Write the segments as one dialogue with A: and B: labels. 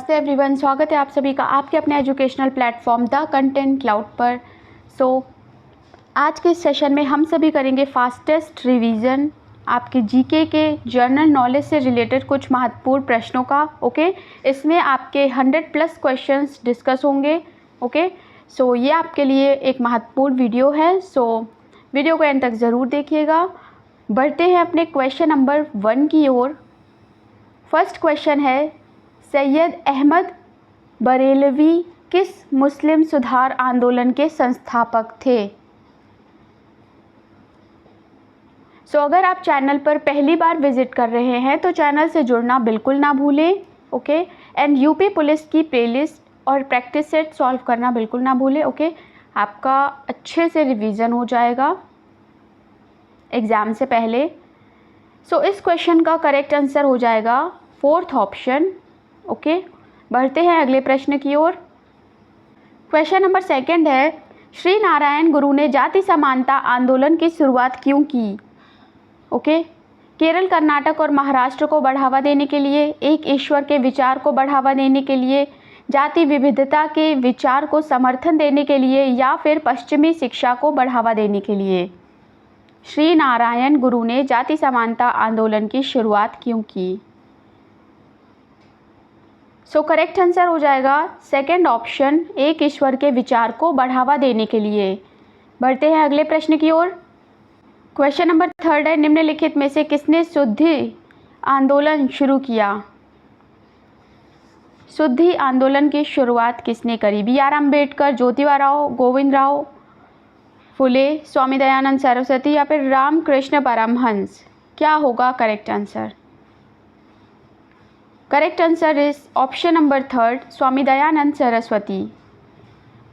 A: नमस्ते एवरीवन, स्वागत है आप सभी का आपके अपने educational platform the content cloud पर। आज के इस सेशन में हम सभी करेंगे फास्टेस्ट रिवीजन आपके जीके के जनरल नॉलेज से रिलेटेड कुछ महत्वपूर्ण प्रश्नों का। इसमें आपके 100+ क्वेश्चंस डिस्कस होंगे। ये आपके लिए एक महत्वपूर्ण वीडियो है, वीडियो को एंड तक ज़रूर देखिएगा। बढ़ते हैं अपने क्वेश्चन नंबर 1 की ओर। फर्स्ट क्वेश्चन है, सैयद अहमद बरेलवी किस मुस्लिम सुधार आंदोलन के संस्थापक थे? अगर आप चैनल पर पहली बार विजिट कर रहे हैं तो चैनल से जुड़ना बिल्कुल ना भूलें। एंड यूपी पुलिस की प्लेलिस्ट और प्रैक्टिस सेट सॉल्व करना बिल्कुल ना भूलें। आपका अच्छे से रिवीजन हो जाएगा एग्ज़ाम से पहले। इस क्वेश्चन का करेक्ट आंसर हो जाएगा 4th ऑप्शन। बढ़ते हैं अगले प्रश्न की ओर। क्वेश्चन नंबर 2 है, श्री नारायण गुरु ने जाति समानता आंदोलन की शुरुआत क्यों की? केरल, कर्नाटक और महाराष्ट्र को बढ़ावा देने के लिए, एक ईश्वर के विचार को बढ़ावा देने के लिए, जाति विविधता के विचार को समर्थन देने के लिए, या फिर पश्चिमी शिक्षा को बढ़ावा देने के लिए? श्री नारायण गुरु ने जाति समानता आंदोलन की शुरुआत क्यों की? करेक्ट आंसर हो जाएगा 2nd ऑप्शन, एक ईश्वर के विचार को बढ़ावा देने के लिए। बढ़ते हैं अगले प्रश्न की ओर। क्वेश्चन नंबर 3 है, निम्नलिखित में से किसने शुद्धि आंदोलन शुरू किया? शुद्धि आंदोलन की शुरुआत किसने करी? B.R. अम्बेडकर, ज्योतिबा राव, गोविंद राव फुले, स्वामी दयानंद सरस्वती, या फिर रामकृष्ण परमहंस? क्या होगा correct answer? Correct answer is option number 3, Swami Dayanand Saraswati.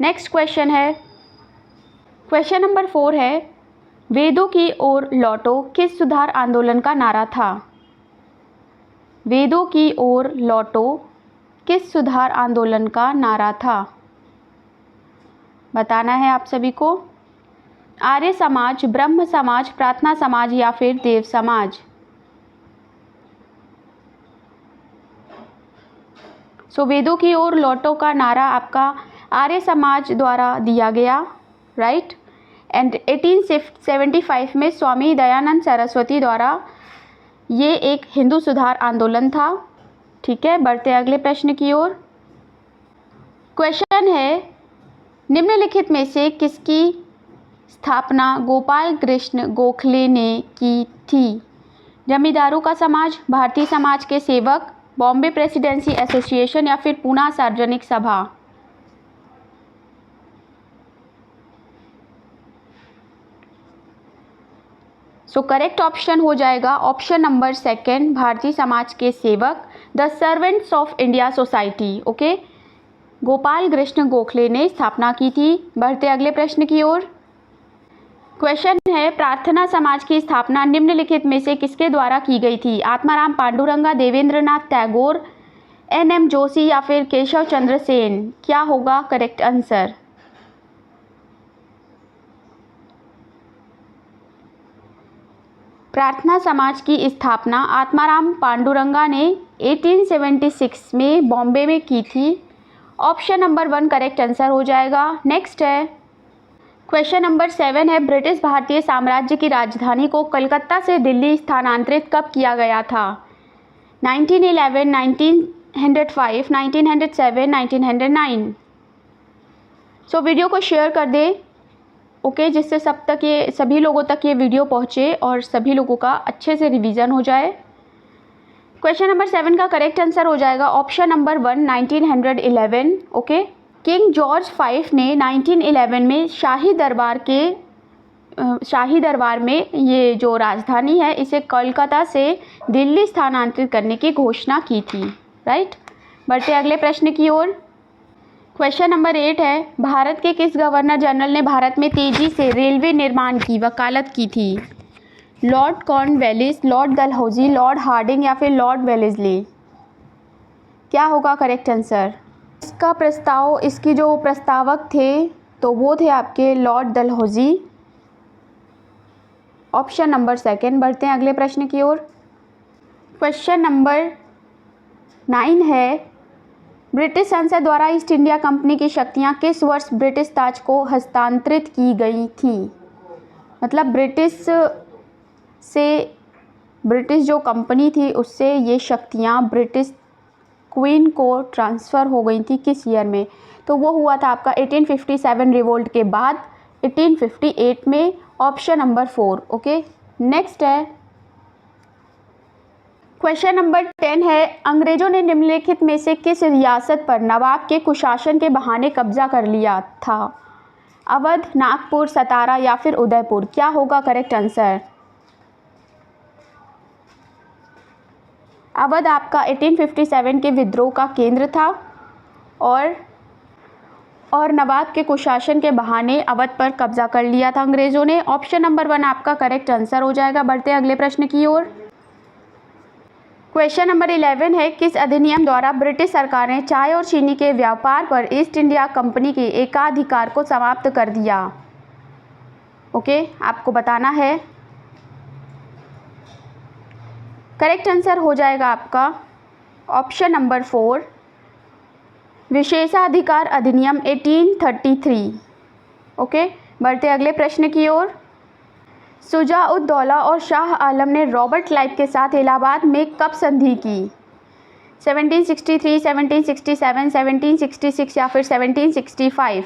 A: Next question है, क्वेश्चन नंबर 4 है, वेदों की ओर लौटो किस सुधार आंदोलन का नारा था? वेदों की ओर लौटो किस सुधार आंदोलन का नारा था? बताना है आप सभी को। आर्य समाज, ब्रह्म समाज, प्रार्थना समाज, या फिर देव समाज? वेदों की ओर लौटो का नारा आपका आर्य समाज द्वारा दिया गया, राइट। एंड 1875 में स्वामी दयानंद सरस्वती द्वारा ये एक हिंदू सुधार आंदोलन था। बढ़ते हैं अगले प्रश्न की ओर। क्वेश्चन है, निम्नलिखित में से किसकी स्थापना गोपाल कृष्ण गोखले ने की थी? जमींदारों का समाज, भारतीय समाज के सेवक, बॉम्बे प्रेसिडेंसी एसोसिएशन, या फिर पूना सार्वजनिक सभा? करेक्ट ऑप्शन हो जाएगा ऑप्शन नंबर 2, भारतीय समाज के सेवक, the servants of India society. Gopal Krishna Gokhale ने स्थापना की थी। बढ़ते अगले प्रश्न की ओर। क्वेश्चन है, प्रार्थना समाज की स्थापना निम्नलिखित में से किसके द्वारा की गई थी? आत्माराम पांडुरंगा, देवेंद्रनाथ टैगोर, NM जोशी, या फिर केशव चंद्र सेन? क्या होगा करेक्ट आंसर? प्रार्थना समाज की स्थापना आत्माराम पांडुरंगा ने 1876 में बॉम्बे में की थी। ऑप्शन नंबर 1 करेक्ट आंसर हो जाएगा। नेक्स्ट है, क्वेश्चन नंबर 7 है, ब्रिटिश भारतीय साम्राज्य की राजधानी को कलकत्ता से दिल्ली स्थानांतरित कब किया गया था? 1911, 1905, 1907, 1909? वीडियो को शेयर कर दें, जिससे सभी लोगों तक ये वीडियो पहुँचे और सभी लोगों का अच्छे से रिवीजन हो जाए। क्वेश्चन नंबर 7 का करेक्ट आंसर हो जाएगा ऑप्शन नंबर 1, 1911। किंग जॉर्ज 5 ने 1911 में शाही दरबार में ये जो राजधानी है इसे कोलकाता से दिल्ली स्थानांतरित करने की घोषणा की थी, राइट। बढ़ते अगले प्रश्न की ओर। क्वेश्चन नंबर 8 है, भारत के किस गवर्नर जनरल ने भारत में तेजी से रेलवे निर्माण की वकालत की थी? Lord Cornwallis, Lord Dalhousie, Lord Hardinge, या फिर लॉर्ड वेलेस्ली? क्या होगा करेक्ट आंसर? इसकी जो प्रस्तावक थे तो वो थे आपके लॉर्ड डलहौजी। Option number 2। बढ़ते हैं अगले प्रश्न की ओर। क्वेश्चन नंबर 9 है, ब्रिटिश संसद द्वारा ईस्ट इंडिया कंपनी की शक्तियाँ किस वर्ष ब्रिटिश ताज को हस्तांतरित की गई थी? मतलब ब्रिटिश जो कंपनी थी उससे ये शक्तियाँ ब्रिटिश क्वीन को ट्रांसफ़र हो गई थी किस ईयर में? तो वो हुआ था आपका 1857 रिवोल्ट के बाद 1858 में, ऑप्शन नंबर 4। ओके, नेक्स्ट है क्वेश्चन नंबर 10 है, अंग्रेजों ने निम्नलिखित में से किस रियासत पर नवाब के कुशासन के बहाने कब्जा कर लिया था? अवध, नागपुर, सतारा या फिर उदयपुर? क्या होगा करेक्ट आंसर? अवध आपका 1857 के विद्रोह का केंद्र था और नवाब के कुशासन के बहाने अवध पर कब्जा कर लिया था अंग्रेजों ने। ऑप्शन नंबर 1 आपका करेक्ट आंसर हो जाएगा। बढ़ते हैं अगले प्रश्न की ओर। क्वेश्चन नंबर 11 है, किस अधिनियम द्वारा ब्रिटिश सरकार ने चाय और चीनी के व्यापार पर ईस्ट इंडिया कंपनी के एकाधिकार को समाप्त कर दिया? ओके, आपको बताना है। करेक्ट आंसर हो जाएगा आपका ऑप्शन नंबर 4, विशेषाधिकार अधिनियम 1833। ओके, बढ़ते अगले प्रश्न की ओर। शुजा-उद-दौला और शाह आलम ने रॉबर्ट क्लाइव के साथ इलाहाबाद में कब संधि की? 1763, 1767, 1766 या फिर 1765?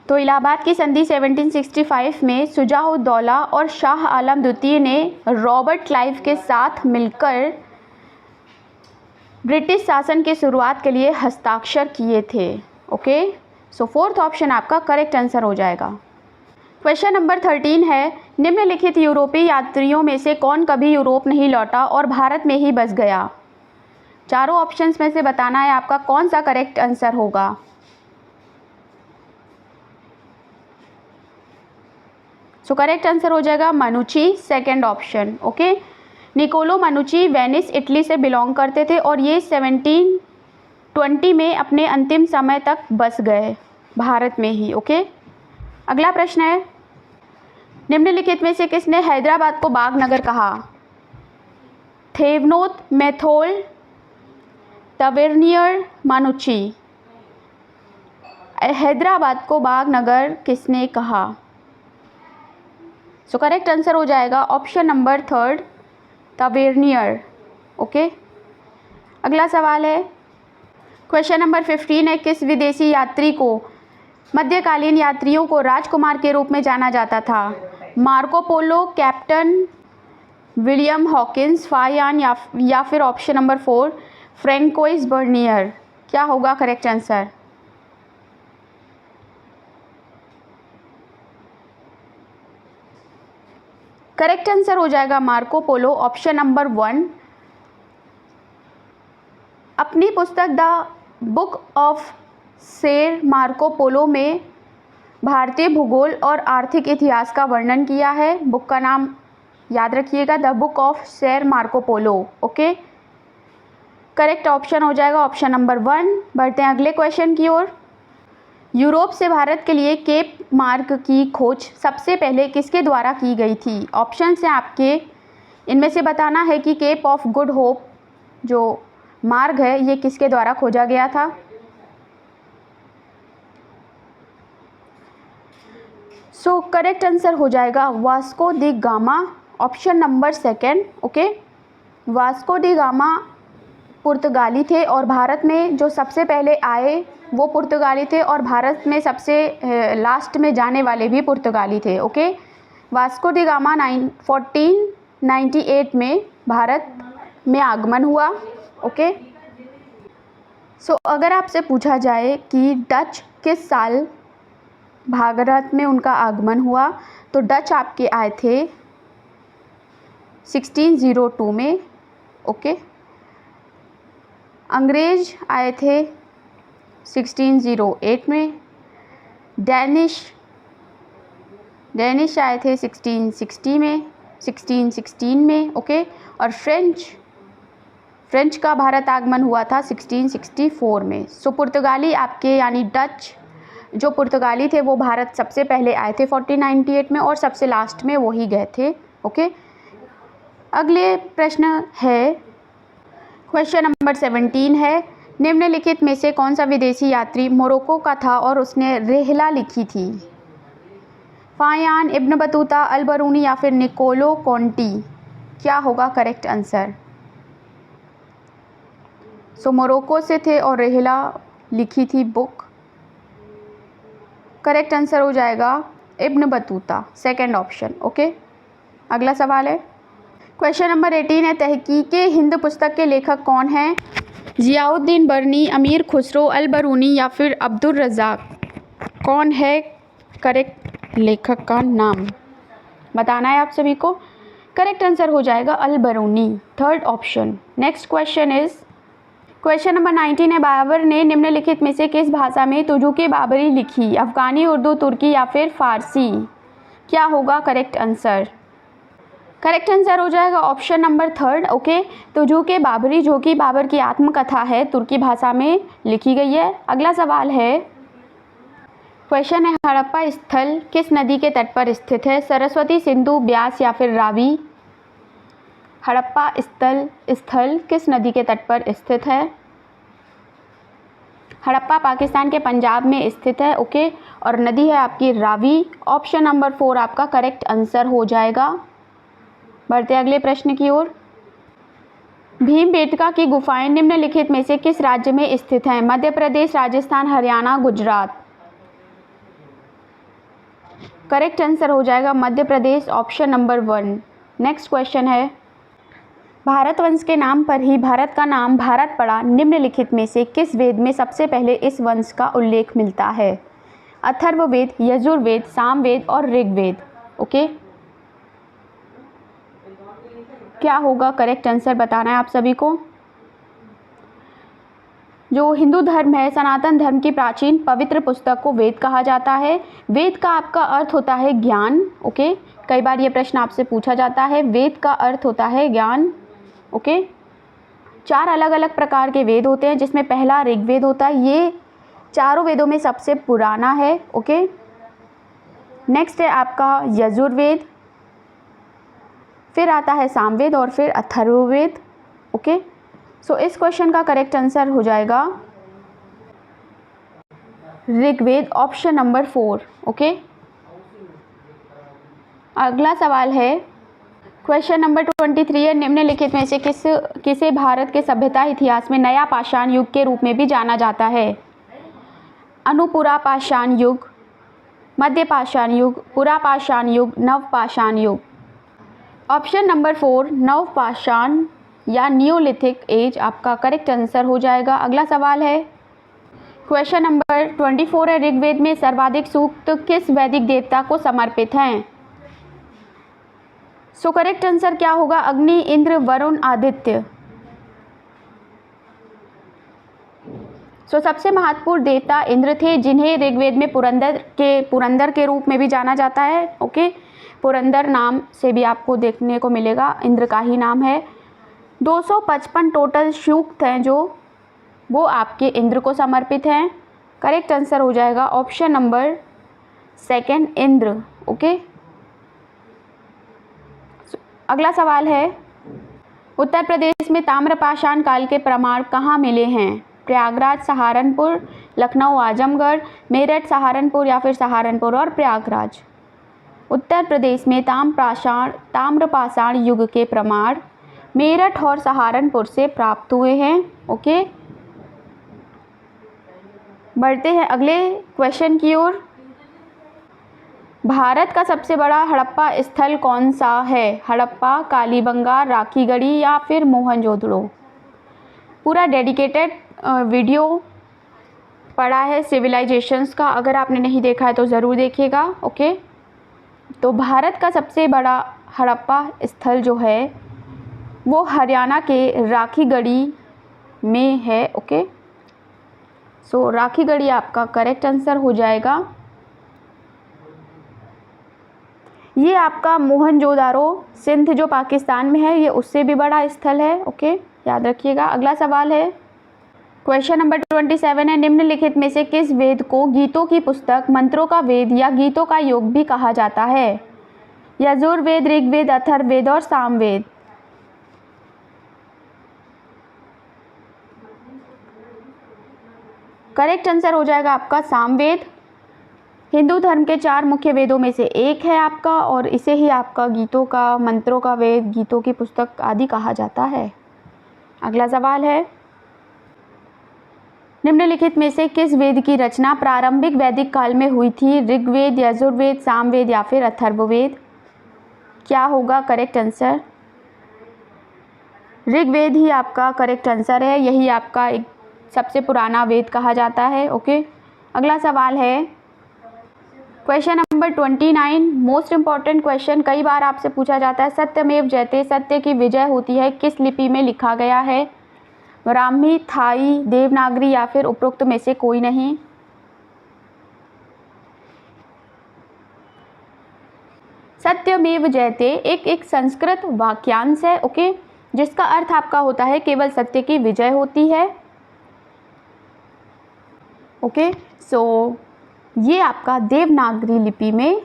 A: तो इलाहाबाद की संधि 1765 में शुजा-उद-दौला और शाह आलम द्वितीय ने रॉबर्ट क्लाइव के साथ मिलकर ब्रिटिश शासन की शुरुआत के लिए हस्ताक्षर किए थे। ओके, सो 4th ऑप्शन आपका करेक्ट आंसर हो जाएगा। क्वेश्चन नंबर 13 है, निम्नलिखित यूरोपीय यात्रियों में से कौन कभी यूरोप नहीं लौटा और भारत में ही बस गया? चारों ऑप्शंस में से बताना है आपका कौन सा करेक्ट आंसर होगा। सो करेक्ट आंसर हो जाएगा मनुची, second option. Okay, Niccolo मनुची Venice Italy से बिलोंग करते थे और ये 1720 में अपने अंतिम समय तक बस गए भारत में ही। ओके, अगला प्रश्न है, निम्नलिखित में से किसने हैदराबाद को बाग नगर कहा? थेवनोथ, मैथोल, तवेर्नियर, मनुची। हैदराबाद को बाग नगर किसने कहा? सो करेक्ट आंसर हो जाएगा ऑप्शन नंबर 3, तवेर्नियर। ओके, अगला सवाल है, क्वेश्चन नंबर 15 है, किस विदेशी यात्री को मध्यकालीन यात्रियों को राजकुमार के रूप में जाना जाता था? Marco Polo, captain William Hawkins, फायान या फिर ऑप्शन नंबर 4, फ्रैंकोइस बर्नियर? क्या होगा करेक्ट आंसर? करेक्ट आंसर हो जाएगा मार्को पोलो, ऑप्शन नंबर 1। अपनी पुस्तक द बुक ऑफ सेर मार्को पोलो में भारतीय भूगोल और आर्थिक इतिहास का वर्णन किया है। बुक का नाम याद रखिएगा, द बुक ऑफ सेर Marco Polo. Okay, correct option हो जाएगा ऑप्शन नंबर 1। बढ़ते हैं अगले क्वेश्चन की ओर। यूरोप से भारत के लिए केप मार्ग की खोज सबसे पहले किसके द्वारा की गई थी? ऑप्शन हैं आपके, इनमें से बताना है कि केप ऑफ गुड होप जो मार्ग है ये किसके द्वारा खोजा गया था? सो करेक्ट आंसर हो जाएगा Vasco da Gama, option number 2। Okay, Vasco da Gama पुर्तगाली थे और भारत में जो सबसे पहले आए वो पुर्तगाली थे और भारत में सबसे लास्ट में जाने वाले भी पुर्तगाली थे। ओके, वास्को डी गामा 1498 में भारत में आगमन हुआ। ओके, सो अगर आपसे पूछा जाए कि डच किस साल भारत में उनका आगमन हुआ, तो डच आपके आए थे 1602 में। ओके, अंग्रेज आए थे 1608 में, डैनिश आए थे 1616 में। ओके, और फ्रेंच का भारत आगमन हुआ था 1664 में। सो पुर्तगाली आपके यानी डच जो पुर्तगाली थे वो भारत सबसे पहले आए थे 1498 में और सबसे लास्ट में वो ही गए थे। ओके। अगले प्रश्न है, क्वेश्चन नंबर 17 है, निम्नलिखित में से कौन सा विदेशी यात्री मोरक्को का था और उसने रिहला लिखी थी? फायान, इब्न बतूता, अल बरूनी या फिर निकोलो कॉन्टी? क्या होगा करेक्ट आंसर? सो मोरक्को से थे और रिहला लिखी थी बुक। करेक्ट आंसर हो जाएगा Ibn Battuta, second option. Okay. अगला सवाल है, क्वेश्चन नंबर 18 है, तहकीके हिंद पुस्तक के लेखक कौन हैं? जियाउद्दीन बरनी, अमीर खुसरो, अल बरूनी या फिर अब्दुल रज़ाक? कौन है करेक्ट लेखक का नाम? बताना है आप सभी को। करेक्ट आंसर हो जाएगा Al Biruni, third option. Next question is question number 19 है, बाबर ने निम्नलिखित में से किस भाषा में तुजुके बाबरी लिखी? अफ़गानी, उर्दू, तुर्की या फिर फ़ारसी? क्या होगा करेक्ट आंसर? करेक्ट आंसर हो जाएगा option number third. Okay. Tuzuk-e Babri, जो कि बाबर की आत्मकथा है, तुर्की भाषा में लिखी गई है। अगला सवाल है, क्वेश्चन है, हड़प्पा स्थल किस नदी के तट पर स्थित है? सरस्वती, सिंधु, ब्यास या फिर रावी? हड़प्पा स्थल किस नदी के तट पर स्थित है? हड़प्पा पाकिस्तान के पंजाब में स्थित है। ओके। और नदी है आपकी रावी। ऑप्शन नंबर 4 आपका करेक्ट आंसर हो जाएगा। बढ़ते अगले प्रश्न की ओर, भीमबेटका की गुफाएं निम्नलिखित में से किस राज्य में स्थित हैं? मध्य प्रदेश, राजस्थान, हरियाणा, गुजरात? करेक्ट आंसर हो जाएगा Madhya Pradesh, option number 1। Next question है, भारत वंश के नाम पर ही भारत का नाम भारत पड़ा, निम्नलिखित में से किस वेद में सबसे पहले इस वंश का उल्लेख मिलता है? अथर्ववेद, यजुर्वेद, सामवेद और ऋग्वेद? ओके। क्या होगा करेक्ट आंसर? बताना है आप सभी को। जो हिंदू धर्म है, सनातन धर्म की प्राचीन पवित्र पुस्तक को वेद कहा जाता है। वेद का आपका अर्थ होता है ज्ञान। ओके। कई बार ये प्रश्न आपसे पूछा जाता है, वेद का अर्थ होता है ज्ञान। ओके। 4 अलग अलग प्रकार के वेद होते हैं, जिसमें पहला ऋग्वेद होता है। ये चारों वेदों में सबसे पुराना है। ओके। नेक्स्ट है आपका यजुर्वेद, फिर आता है सामवेद और फिर अथर्ववेद। ओके। सो इस क्वेश्चन का करेक्ट आंसर हो जाएगा ऋग्वेद, ऑप्शन नंबर 4। ओके। अगला सवाल है, क्वेश्चन नंबर 23 है, निम्नलिखित में से किसे भारत के सभ्यता इतिहास में नया पाषाण युग के रूप में भी जाना जाता है? अनुपुरा पाषाण युग, मध्य पाषाण युग, पुरा पाषाण युग, नव पाषाण युग? ऑप्शन नंबर 4 नव पाषाण या नियोलिथिक एज आपका करेक्ट आंसर हो जाएगा। अगला सवाल है, क्वेश्चन नंबर 24 है, ऋग्वेद में सर्वाधिक सूक्त किस वैदिक देवता को समर्पित हैं? सो करेक्ट आंसर क्या होगा? अग्नि, इंद्र, वरुण, आदित्य? सो सबसे महत्वपूर्ण देवता इंद्र थे, जिन्हें ऋग्वेद में पुरंदर के रूप में भी जाना जाता है। ओके। पुरंदर नाम से भी आपको देखने को मिलेगा, इंद्र का ही नाम है। 255 टोटल सूक्त हैं जो वो आपके इंद्र को समर्पित हैं। करेक्ट आंसर हो जाएगा ऑप्शन नंबर 2 इंद्र। ओके। अगला सवाल है, उत्तर प्रदेश में ताम्रपाषाण काल के प्रमाण कहाँ मिले हैं? प्रयागराज, सहारनपुर, लखनऊ, आजमगढ़, मेरठ, सहारनपुर या फिर सहारनपुर और प्रयागराज? उत्तर प्रदेश में ताम्रपाषाण युग के प्रमाण मेरठ और सहारनपुर से प्राप्त हुए हैं। ओके। बढ़ते हैं अगले क्वेश्चन की ओर, भारत का सबसे बड़ा हड़प्पा स्थल कौन सा है? हड़प्पा, कालीबंगा, राखीगढ़ी या फिर मोहनजोदड़ो? पूरा डेडिकेटेड वीडियो पड़ा है सिविलाइजेशंस का, अगर आपने नहीं देखा है तो ज़रूर देखिएगा। ओके। तो भारत का सबसे बड़ा हड़प्पा स्थल जो है वो हरियाणा के राखीगढ़ी में है। ओके। सो राखीगढ़ी आपका करेक्ट आंसर हो जाएगा। ये आपका मोहनजोदारो सिंध जो पाकिस्तान में है, ये उससे भी बड़ा स्थल है। ओके, याद रखिएगा। अगला सवाल है, क्वेश्चन नंबर 27 है, निम्नलिखित में से किस वेद को गीतों की पुस्तक, मंत्रों का वेद या गीतों का योग भी कहा जाता है? यजुर्वेद, ऋग्वेद, अथर्ववेद और सामवेद। करेक्ट आंसर हो जाएगा आपका सामवेद। हिंदू धर्म के 4 मुख्य वेदों में से एक है आपका, और इसे ही आपका गीतों का, मंत्रों का वेद, गीतों की पुस्तक आदि कहा जाता है। अगला सवाल है, निम्नलिखित में से किस वेद की रचना प्रारंभिक वैदिक काल में हुई थी? ऋग्वेद, यजुर्वेद, सामवेद या फिर अथर्ववेद? क्या होगा करेक्ट आंसर? ऋग्वेद ही आपका करेक्ट आंसर है। यही आपका एक सबसे पुराना वेद कहा जाता है। ओके, अगला सवाल है question number 29, most important question, कई बार आपसे पूछा जाता है। सत्यमेव जयते, सत्य की विजय होती है, किस लिपि में लिखा गया है? ब्राह्मी, थाई, देवनागरी या फिर उपरोक्त में से कोई नहीं? सत्यमेव जयते एक संस्कृत वाक्यांश है, ओके, जिसका अर्थ आपका होता है केवल सत्य की विजय होती है। ओके, सो ये आपका देवनागरी लिपि में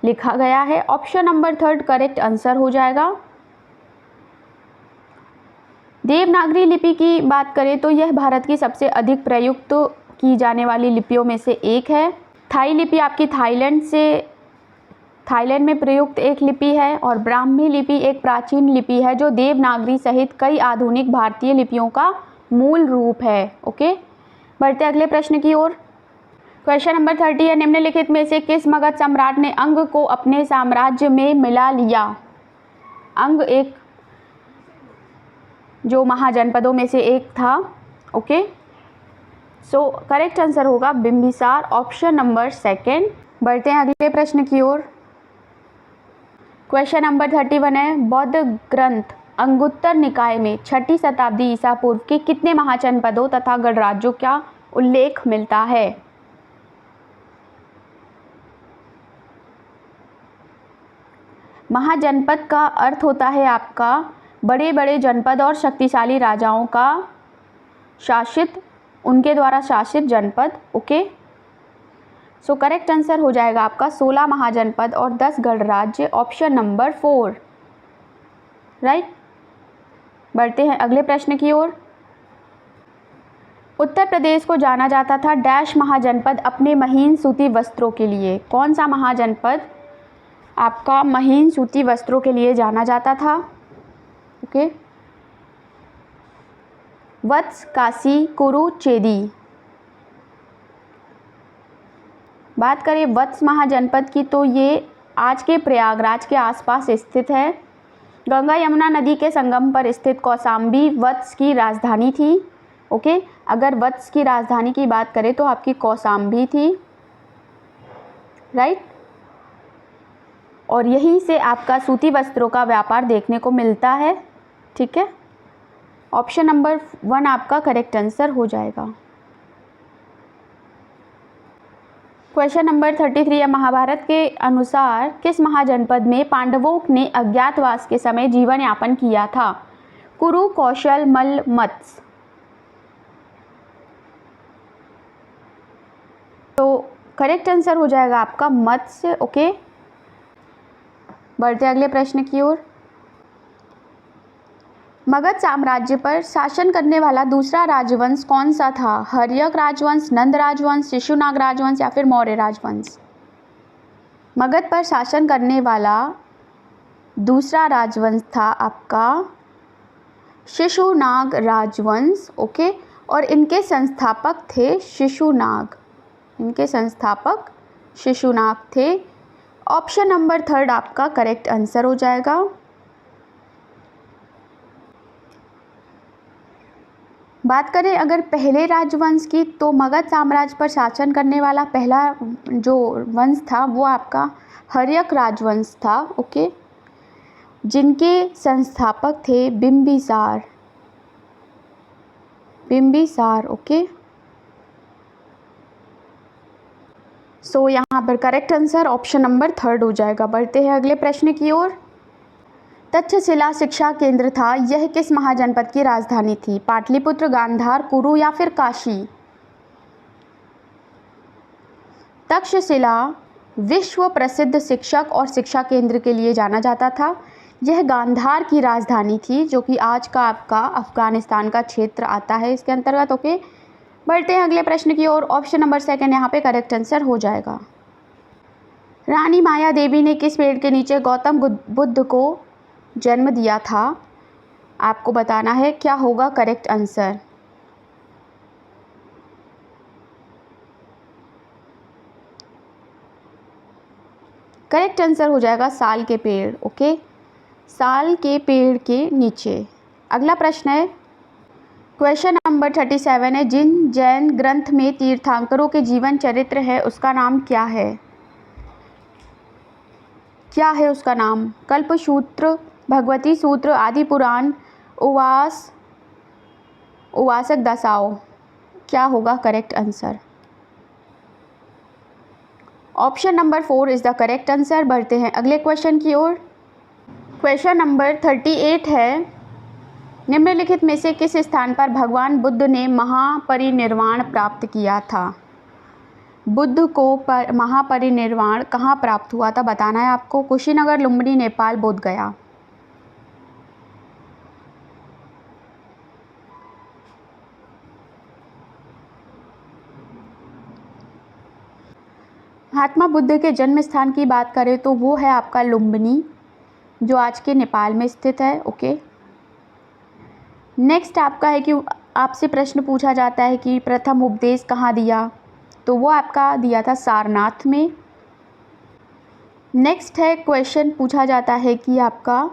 A: लिखा गया है। ऑप्शन नंबर 3 करेक्ट आंसर हो जाएगा। देवनागरी लिपि की बात करें तो यह भारत की सबसे अधिक प्रयुक्त की जाने वाली लिपियों में से एक है। थाई लिपि आपकी थाईलैंड में प्रयुक्त एक लिपि है, और ब्राह्मी लिपि एक प्राचीन लिपि है जो देवनागरी सहित कई आधुनिक भारतीय लिपियों का मूल रूप है। ओके, बढ़ते अगले प्रश्न की ओर। क्वेश्चन नंबर 30 है, निम्नलिखित में से किस मगध सम्राट ने अंग को अपने साम्राज्य में मिला लिया? अंग एक जो महाजनपदों में से एक था। ओके, सो करेक्ट आंसर होगा बिंबिसार, ऑप्शन नंबर 2। बढ़ते हैं अगले प्रश्न की ओर। क्वेश्चन नंबर 31 है, बौद्ध ग्रंथ अंगुत्तर निकाय में 6ठी शताब्दी ईसा पूर्व के कितने महाजनपदों तथा गणराज्यों का उल्लेख मिलता है? महाजनपद का अर्थ होता है आपका बड़े बड़े जनपद और शक्तिशाली राजाओं का शासित, उनके द्वारा शासित जनपद। ओके, सो करेक्ट आंसर हो जाएगा आपका 16 महाजनपद और 10 गणराज्य, ऑप्शन नंबर 4, राइट। बढ़ते हैं अगले प्रश्न की ओर। उत्तर प्रदेश को जाना जाता था डैश महाजनपद अपने महीन सूती वस्त्रों के लिए? कौन सा महाजनपद आपका महीन सूती वस्त्रों के लिए जाना जाता था? ओके, वत्स, काशी, कुरु, चेदी। बात करें वत्स महाजनपद की तो ये आज के प्रयागराज के आसपास स्थित है। गंगा यमुना नदी के संगम पर स्थित कौशाम्बी वत्स की राजधानी थी। ओके, अगर वत्स की राजधानी की बात करें तो आपकी कौशाम्बी थी, राइट। और यहीं से आपका सूती वस्त्रों का व्यापार देखने को मिलता है। ठीक है, ऑप्शन नंबर 1 आपका करेक्ट आंसर हो जाएगा। क्वेश्चन नंबर 33 है, महाभारत के अनुसार किस महाजनपद में पांडवों ने अज्ञातवास के समय जीवन यापन किया था? कुरु, कौशल, मल्ल, मत्स्य। तो करेक्ट आंसर हो जाएगा आपका मत्स्य। ओके, बढ़ते अगले प्रश्न की ओर। मगध साम्राज्य पर शासन करने वाला दूसरा राजवंश कौन सा था? हर्यक राजवंश, नंद राजवंश, शिशुनाग राजवंश या फिर मौर्य राजवंश? मगध पर शासन करने वाला दूसरा राजवंश था आपका शिशुनाग राजवंश। ओके, और इनके संस्थापक थे शिशुनाग, इनके संस्थापक शिशुनाग थे। ऑप्शन नंबर 3 आपका करेक्ट आंसर हो जाएगा। बात करें अगर पहले राजवंश की तो मगध साम्राज्य पर शासन करने वाला पहला जो वंश था वो आपका हर्यक राजवंश था। ओके, जिनके संस्थापक थे बिंबिसार। ओके, सो यहाँ पर करेक्ट आंसर ऑप्शन नंबर 3 हो जाएगा। बढ़ते हैं अगले प्रश्न की ओर। तक्षशिला शिक्षा केंद्र था, यह किस महाजनपद की राजधानी थी? पाटलिपुत्र, गांधार, कुरु या फिर काशी? तक्षशिला विश्व प्रसिद्ध शिक्षक और शिक्षा केंद्र के लिए जाना जाता था। यह गांधार की राजधानी थी, जो कि आज का आपका अफगानिस्तान का क्षेत्र आता है इसके अंतर्गत। ओके, बढ़ते हैं अगले प्रश्न की ओर। ऑप्शन नंबर सेकंड यहाँ पे करेक्ट आंसर हो जाएगा। रानी माया देवी ने किस पेड़ के नीचे गौतम बुद्ध को जन्म दिया था? आपको बताना है, क्या होगा करेक्ट आंसर। करेक्ट आंसर हो जाएगा साल के पेड़। ओके, साल के पेड़ के नीचे। अगला प्रश्न है, क्वेश्चन नंबर 37 है, जिन जैन ग्रंथ में तीर्थंकरों के जीवन चरित्र है उसका नाम क्या है? क्या है उसका नाम? कल्पसूत्र, भगवती सूत्र, आदि पुराण, उवासक दसाओं। क्या होगा correct answer? Option number 4 is the correct answer. बढ़ते हैं अगले क्वेश्चन की ओर। क्वेश्चन नंबर 38 है, निम्नलिखित में से किस स्थान पर भगवान बुद्ध ने महापरिनिर्वाण प्राप्त किया था? बुद्ध को महापरिनिर्वाण कहाँ प्राप्त हुआ था बताना है आपको। कुशीनगर, लुम्बिनी, नेपाल, बोध गया। महात्मा बुद्ध के जन्म स्थान की बात करें तो वो है आपका लुम्बिनी, जो आज के नेपाल में स्थित है। ओके, नेक्स्ट आपका है कि आपसे प्रश्न पूछा जाता है कि प्रथम उपदेश कहाँ दिया, तो वो आपका दिया था सारनाथ में। नेक्स्ट है क्वेश्चन पूछा जाता है कि आपका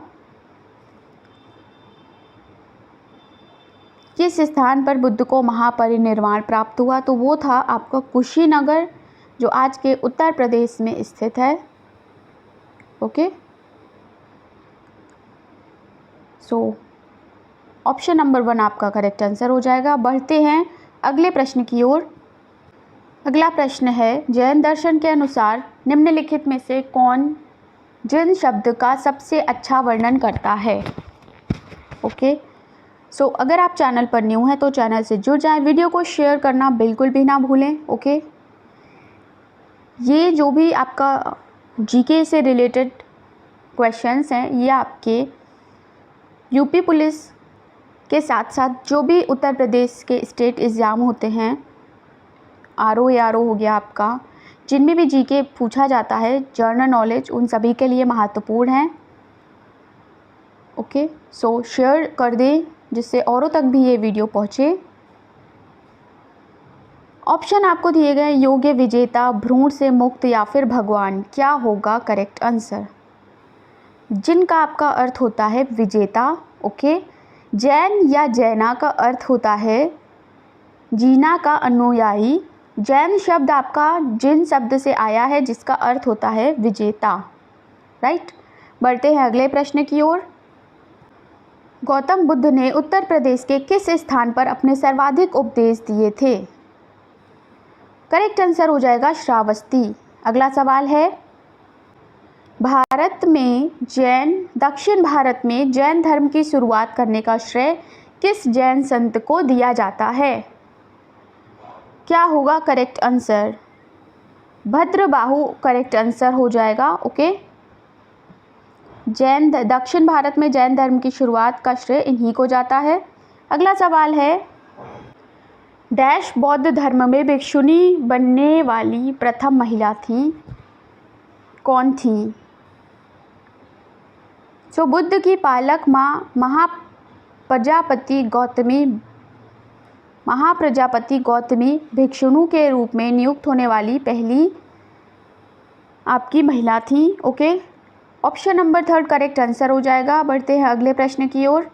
A: किस स्थान पर बुद्ध को महापरिनिर्वाण प्राप्त हुआ, तो वो था आपका कुशीनगर, जो आज के उत्तर प्रदेश में स्थित है। ओके, सो ऑप्शन नंबर 1 आपका करेक्ट आंसर हो जाएगा। बढ़ते हैं अगले प्रश्न की ओर। अगला प्रश्न है, जैन दर्शन के अनुसार निम्नलिखित में से कौन जिन शब्द का सबसे अच्छा वर्णन करता है? ओके, सो अगर आप चैनल पर न्यू हैं तो चैनल से जुड़ जाएं, वीडियो को शेयर करना बिल्कुल भी ना भूलें। ओके, ये जो भी आपका जीके से रिलेटेड क्वेश्चंस हैं, ये आपके यूपी पुलिस के साथ साथ जो भी उत्तर प्रदेश के स्टेट एग्ज़ाम होते हैं, आरओ हो गया आपका, जिनमें भी जीके पूछा जाता है, जनरल नॉलेज, उन सभी के लिए महत्वपूर्ण है। ओके, सो शेयर कर दें जिससे औरों तक भी ये वीडियो पहुँचे। ऑप्शन आपको दिए गए, योग्य, विजेता, भ्रूण से मुक्त या फिर भगवान। क्या होगा करेक्ट आंसर? जिनका आपका अर्थ होता है विजेता। ओके, जैन या जैना का अर्थ होता है जीना का अनुयायी। जैन शब्द आपका जिन शब्द से आया है, जिसका अर्थ होता है विजेता। राइट, बढ़ते हैं अगले प्रश्न की ओर। गौतम बुद्ध ने उत्तर प्रदेश के किस स्थान पर अपने सर्वाधिक उपदेश दिए थे? करेक्ट आंसर हो जाएगा श्रावस्ती। अगला सवाल है, दक्षिण भारत में जैन धर्म की शुरुआत करने का श्रेय किस जैन संत को दिया जाता है? क्या होगा correct answer? Bhadrabahu correct answer हो जाएगा। ओके, दक्षिण भारत में जैन धर्म की शुरुआत का श्रेय इन्हीं को जाता है। अगला सवाल है, डैश बौद्ध धर्म में भिक्षुणी बनने वाली प्रथम महिला थी, कौन थी? सो बुद्ध की पालक माँ महाप्रजापति गौतमी भिक्षुणु के रूप में नियुक्त होने वाली पहली आपकी महिला थी। Okay, option number 3 correct answer हो जाएगा। बढ़ते हैं अगले प्रश्न की ओर।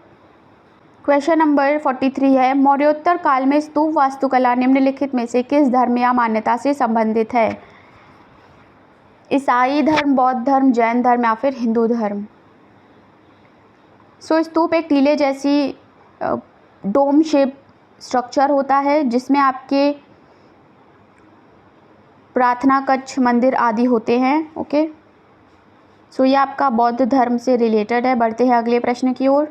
A: क्वेश्चन नंबर 43 है, मौर्योत्तर काल में स्तूप वास्तुकला निम्नलिखित में से किस धर्म या मान्यता से संबंधित है? ईसाई धर्म, बौद्ध धर्म, जैन धर्म या फिर हिंदू धर्म। सो स्तूप एक टीले जैसी डोम शेप स्ट्रक्चर होता है, जिसमें आपके प्रार्थना कक्ष, मंदिर आदि होते हैं। ओके, सो ये आपका बौद्ध धर्म से रिलेटेड है। बढ़ते हैं अगले प्रश्न की ओर।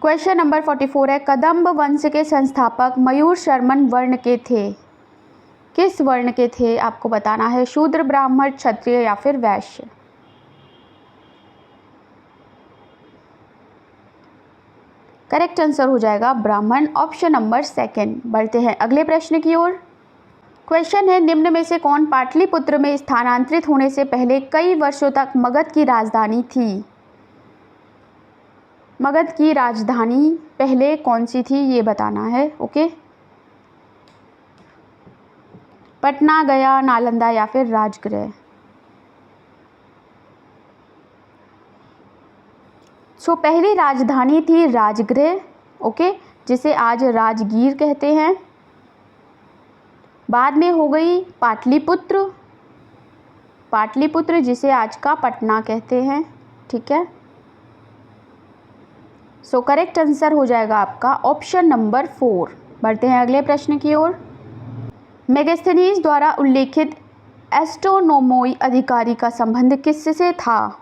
A: क्वेश्चन नंबर 44 है, कदम्ब वंश के संस्थापक मयूर शर्मन वर्ण के थे, किस वर्ण के थे आपको बताना है, शूद्र, ब्राह्मण, क्षत्रिय या फिर वैश्य। करेक्ट आंसर हो जाएगा ब्राह्मण, ऑप्शन नंबर सेकंड। बढ़ते हैं अगले प्रश्न की ओर। क्वेश्चन है, निम्न में से कौन पाटलिपुत्र में स्थानांतरित होने से पहले कई वर्षों तक मगध की राजधानी थी। मगध की राजधानी पहले कौन सी थी ये बताना है। ओके, पटना, गया, नालंदा या फिर राजगृह। सो पहली राजधानी थी राजगृह, ओके, जिसे आज राजगीर कहते हैं। बाद में हो गई पाटलिपुत्र, पाटलिपुत्र जिसे आज का पटना कहते हैं। ठीक है, सो करेक्ट आंसर हो जाएगा आपका ऑप्शन नंबर 4। बढ़ते हैं अगले प्रश्न की ओर। मेगास्थनीज द्वारा उल्लेखित एस्ट्रोनोमोई अधिकारी का संबंध किससे था।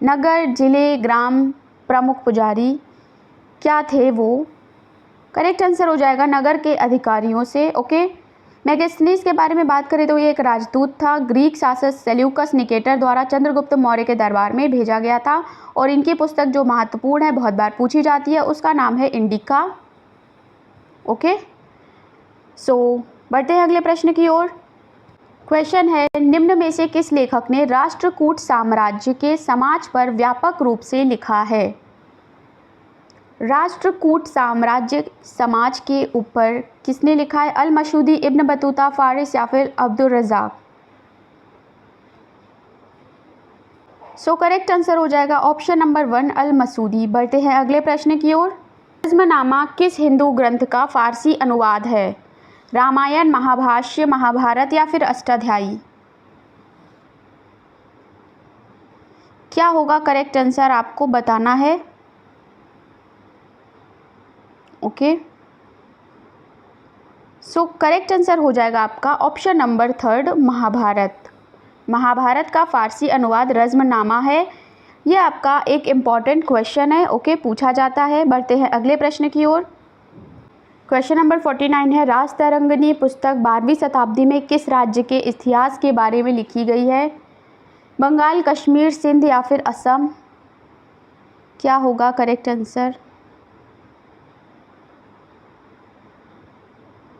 A: नगर, जिले, ग्राम, प्रमुख पुजारी, क्या थे वो। करेक्ट आंसर हो जाएगा नगर के अधिकारियों से। ओके, मेगास्थनीज के बारे में बात करें तो ये एक राजदूत था। ग्रीक शासक सेल्यूकस निकेटर द्वारा चंद्रगुप्त मौर्य के दरबार में भेजा गया था और इनकी पुस्तक जो महत्वपूर्ण है, बहुत बार पूछी जाती है, उसका नाम है इंडिका। ओके, सो बढ़ते हैं अगले प्रश्न की ओर। क्वेश्चन है, निम्न में से किस लेखक ने राष्ट्रकूट साम्राज्य के समाज पर व्यापक रूप से लिखा है। राष्ट्रकूट साम्राज्य समाज के ऊपर किसने लिखा है। अल मसूदी, इब्न बतूता, फारिस या फिर Abdul Razzaq. So correct answer हो जाएगा ऑप्शन नंबर 1 अल मसूदी। बढ़ते हैं अगले प्रश्न की ओर। नज़्मनामा किस हिंदू ग्रंथ का फारसी अनुवाद है। रामायण, महाभाष्य, महाभारत या फिर अष्टाध्यायी। क्या होगा करेक्ट आंसर आपको बताना है। ओके, सो करेक्ट आंसर हो जाएगा आपका ऑप्शन नंबर 3 महाभारत। महाभारत का फारसी अनुवाद रज़्मनामा है। ये आपका एक इम्पॉर्टेंट क्वेश्चन है। ओके, पूछा जाता है। बढ़ते हैं अगले प्रश्न की ओर। क्वेश्चन नंबर 49 है, राजतरंगिणी पुस्तक 12वीं शताब्दी में किस राज्य के इतिहास के बारे में लिखी गई है। बंगाल, कश्मीर, सिंध या फिर असम। क्या होगा करेक्ट आंसर।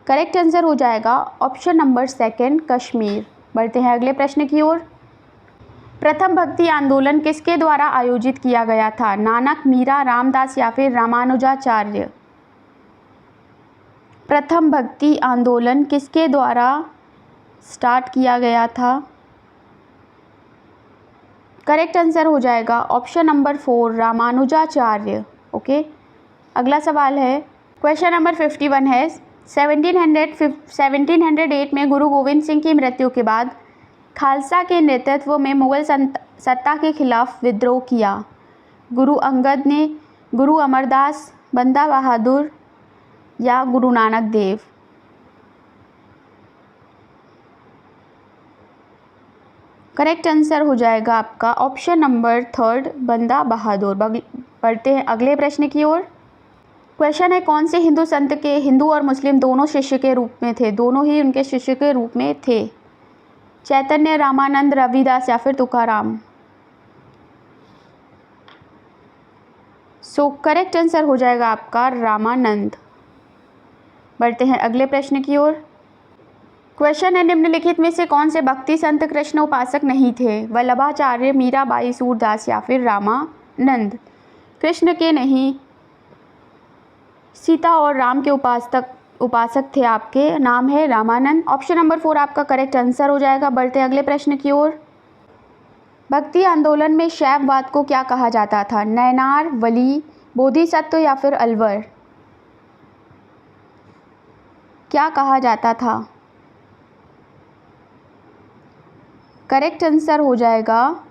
A: करेक्ट आंसर हो जाएगा ऑप्शन नंबर 2 कश्मीर। बढ़ते हैं अगले प्रश्न की ओर। प्रथम भक्ति आंदोलन किसके द्वारा आयोजित किया गया था। नानक, मीरा, रामदास या फिर रामानुजाचार्य। प्रथम भक्ति आंदोलन किसके द्वारा स्टार्ट किया गया था। करेक्ट आंसर हो जाएगा ऑप्शन नंबर 4 रामानुजाचार्य। ओके, अगला सवाल है। क्वेश्चन नंबर 51 है, 1708 में गुरु गोविंद सिंह की मृत्यु के बाद खालसा के नेतृत्व में मुगल सत्ता के खिलाफ विद्रोह किया। गुरु अंगद ने, गुरु अमरदास, बंदा बहादुर या गुरु नानक देव। करेक्ट आंसर हो जाएगा आपका ऑप्शन नंबर 3 बंदा बहादुर। बढ़ते हैं अगले प्रश्न की ओर। क्वेश्चन है, कौन से हिंदू संत के हिंदू और मुस्लिम दोनों शिष्य के रूप में थे। दोनों ही उनके शिष्य के रूप में थे। चैतन्य, रामानंद, रविदास या फिर तुकाराम। सो करेक्ट आंसर हो जाएगा आपका रामानंद। बढ़ते हैं अगले प्रश्न की ओर। क्वेश्चन है, निम्नलिखित में से कौन से भक्ति संत कृष्ण उपासक नहीं थे। वल्लभाचार्य, मीराबाई, सूरदास या फिर रामानंद। कृष्ण के नहीं, सीता और राम के उपासक थे आपके, नाम है रामानंद। ऑप्शन नंबर 4 आपका करेक्ट आंसर हो जाएगा। बढ़ते हैं अगले प्रश्न की ओर। भक्ति आंदोलन में शैववाद को क्या कहा जाता था। नैनार, वली, बोधिसत्व या फिर अलवर। क्या कहा जाता था। करेक्ट आंसर हो जाएगा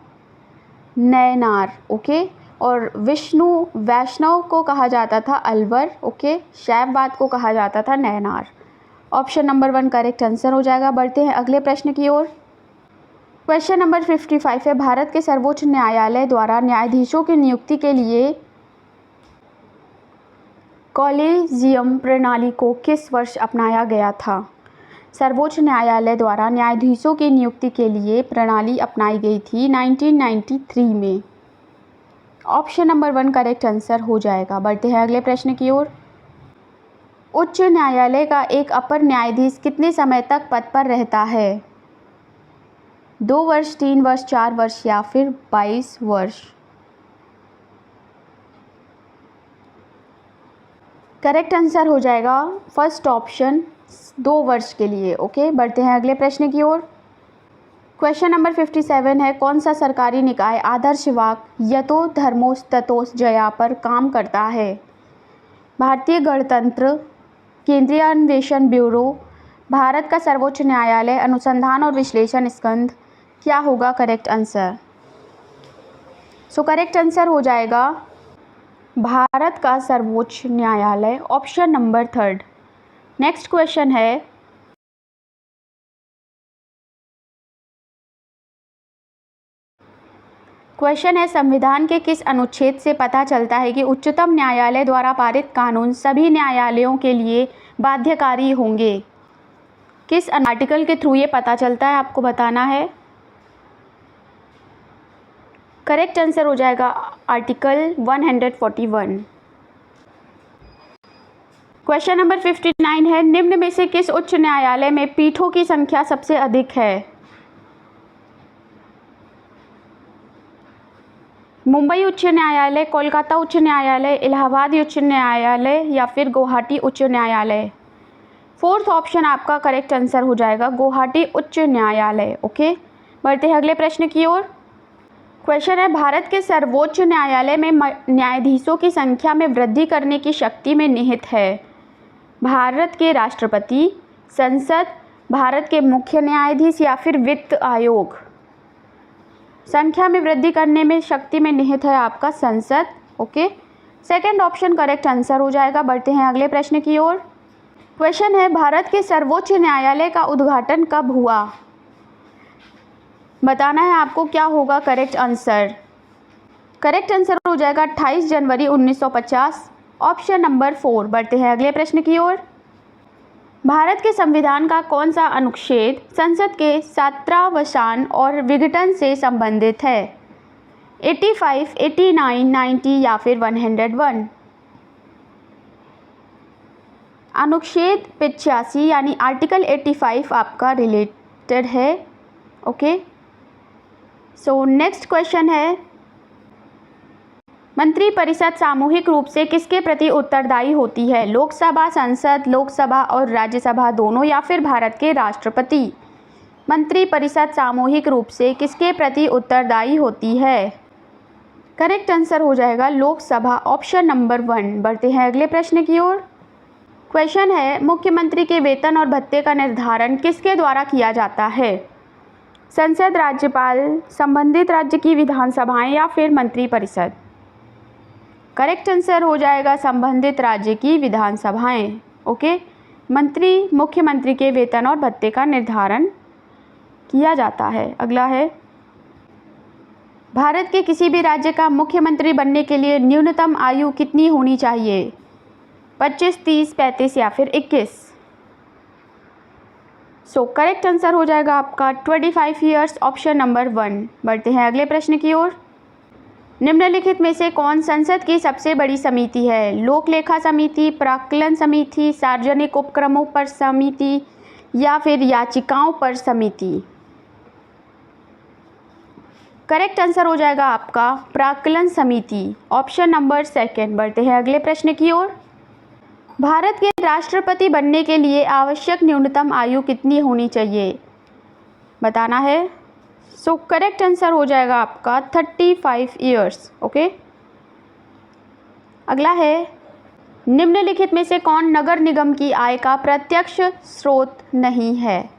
A: नैनार। ओके, और वैष्णव को कहा जाता था अलवर। ओके, शैववाद को कहा जाता था Nainar. Option number 1 correct answer हो जाएगा। बढ़ते हैं अगले प्रश्न की ओर। क्वेश्चन नंबर 55 है, भारत के सर्वोच्च न्यायालय द्वारा न्यायाधीशों की नियुक्ति के लिए कॉलेजियम प्रणाली को किस वर्ष अपनाया गया था। सर्वोच्च न्यायालय द्वारा न्यायाधीशों की नियुक्ति के लिए प्रणाली अपनाई गई थी 1993 में? ऑप्शन नंबर 1 करेक्ट आंसर हो जाएगा। बढ़ते हैं अगले प्रश्न की ओर। उच्च न्यायालय का एक अपर न्यायाधीश कितने समय तक पद पर रहता है? 2 वर्ष, 3 वर्ष, 4 वर्ष या फिर 22 वर्ष? करेक्ट आंसर हो जाएगा फर्स्ट ऑप्शन, 2 वर्ष के लिए। ओके, बढ़ते हैं अगले प्रश्न की ओर। क्वेश्चन नंबर 57 है, कौन सा सरकारी निकाय आदर्श वाक् यतो धर्मोस ततोस जया पर काम करता है? भारतीय गणतंत्र, केंद्रीय अन्वेषण ब्यूरो, भारत का सर्वोच्च न्यायालय, अनुसंधान और विश्लेषण स्कंध? क्या होगा करेक्ट आंसर? सो करेक्ट आंसर हो जाएगा भारत का सर्वोच्च न्यायालय, ऑप्शन नंबर 3। नेक्स्ट क्वेश्चन है, संविधान के किस अनुच्छेद से पता चलता है कि उच्चतम न्यायालय द्वारा पारित कानून सभी न्यायालयों के लिए बाध्यकारी होंगे? किस आर्टिकल के थ्रू ये पता चलता है आपको बताना है। करेक्ट आंसर हो जाएगा आर्टिकल 141। क्वेश्चन नंबर 59 है, निम्न में से किस उच्च न्यायालय में पीठों की संख्या सबसे अधिक है? मुंबई उच्च न्यायालय, कोलकाता उच्च न्यायालय, इलाहाबाद उच्च न्यायालय या फिर गुवाहाटी उच्च न्यायालय? फोर्थ ऑप्शन आपका करेक्ट आंसर हो जाएगा गुवाहाटी उच्च न्यायालय। ओके, बढ़ते हैं अगले प्रश्न की ओर। क्वेश्चन है, भारत के सर्वोच्च न्यायालय में न्यायाधीशों की संख्या में वृद्धि करने की शक्ति में निहित है भारत के राष्ट्रपति, संसद, भारत के मुख्य न्यायाधीश या फिर वित्त आयोग? संख्या में वृद्धि करने में शक्ति में निहित है आपका संसद। Okay, second option correct answer हो जाएगा। बढ़ते हैं अगले प्रश्न की ओर। क्वेश्चन है, भारत के सर्वोच्च न्यायालय का उद्घाटन कब हुआ? बताना है आपको क्या होगा करेक्ट आंसर। करेक्ट आंसर हो जाएगा 28 जनवरी 1950, ऑप्शन नंबर 4। बढ़ते हैं अगले प्रश्न की ओर। भारत के संविधान का कौन सा अनुच्छेद संसद के छात्रावासन और विघटन से संबंधित है? 85, 89, 90 या फिर 101? अनुच्छेद 85 यानी आर्टिकल 85 आपका रिलेटेड है। ओके, सो नेक्स्ट क्वेश्चन है, मंत्रिपरिषद सामूहिक रूप से किसके प्रति उत्तरदायी होती है? लोकसभा, संसद, लोकसभा और राज्यसभा दोनों या फिर भारत के राष्ट्रपति? मंत्रिपरिषद सामूहिक रूप से किसके प्रति उत्तरदायी होती है? करेक्ट आंसर हो जाएगा लोकसभा, ऑप्शन नंबर 1। बढ़ते हैं अगले प्रश्न की ओर। क्वेश्चन है, मुख्यमंत्री के वेतन और भत्ते का निर्धारण किसके द्वारा किया जाता है? संसद, राज्यपाल, संबंधित राज्य की विधानसभाएं या फिर मंत्रिपरिषद? करेक्ट आंसर हो जाएगा संबंधित राज्य की विधानसभाएं। ओके, मुख्यमंत्री के वेतन और भत्ते का निर्धारण किया जाता है। अगला है, भारत के किसी भी राज्य का मुख्यमंत्री बनने के लिए न्यूनतम आयु कितनी होनी चाहिए? 25, 30, 35 या फिर 21? सो करेक्ट आंसर हो जाएगा आपका 25 ईयर्स, ऑप्शन नंबर 1। बढ़ते हैं अगले प्रश्न की ओर। निम्नलिखित में से कौन संसद की सबसे बड़ी समिति है? लोक लेखा समिति, प्राक्कलन समिति, सार्वजनिक उपक्रमों पर समिति या फिर याचिकाओं पर समिति? करेक्ट आंसर हो जाएगा आपका प्राक्कलन समिति, ऑप्शन नंबर 2। बढ़ते हैं अगले प्रश्न की ओर। भारत के राष्ट्रपति बनने के लिए आवश्यक न्यूनतम आयु कितनी होनी चाहिए? बताना है। सो करेक्ट आंसर हो जाएगा आपका 35 ईयर्स। ओके, अगला है, निम्नलिखित में से कौन नगर निगम की आय का प्रत्यक्ष स्रोत नहीं है?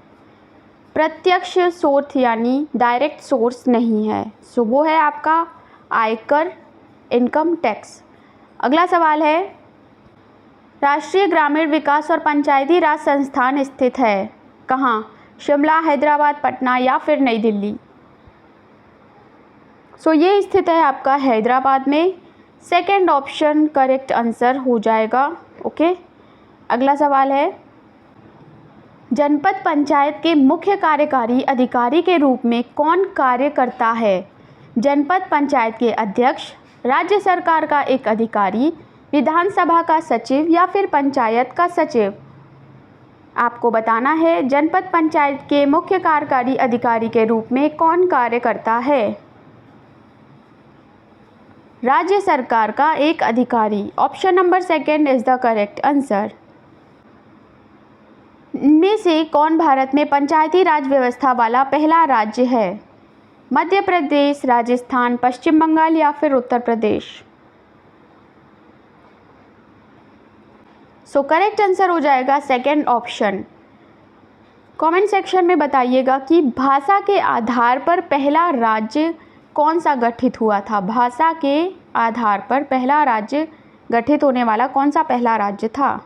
A: प्रत्यक्ष स्रोत यानी डायरेक्ट सोर्स नहीं है। सो वो है आपका आयकर, इनकम टैक्स। अगला सवाल है, राष्ट्रीय ग्रामीण विकास और पंचायती राज संस्थान स्थित है कहाँ? शिमला, हैदराबाद, पटना या फिर नई दिल्ली? सो ये स्थित है आपका हैदराबाद में। सेकंड ऑप्शन करेक्ट आंसर हो जाएगा। ओके, अगला सवाल है, जनपद पंचायत के मुख्य कार्यकारी अधिकारी के रूप में कौन कार्य करता है? जनपद पंचायत के अध्यक्ष, राज्य सरकार का एक अधिकारी, विधानसभा का सचिव या फिर पंचायत का सचिव? आपको बताना है जनपद पंचायत के मुख्य कार्यकारी अधिकारी के रूप में कौन कार्य करता है? राज्य सरकार का एक अधिकारी। Option number second is the correct answer. इनमें से कौन भारत में पंचायती राज व्यवस्था वाला पहला राज्य है? मध्य प्रदेश, राजस्थान, पश्चिम बंगाल या फिर उत्तर प्रदेश? सो करेक्ट आंसर हो जाएगा सेकंड ऑप्शन। कमेंट सेक्शन में बताइएगा कि भाषा के आधार पर पहला राज्य कौन सा गठित हुआ था? भाषा के आधार पर पहला राज्य गठित होने वाला कौन सा पहला राज्य था?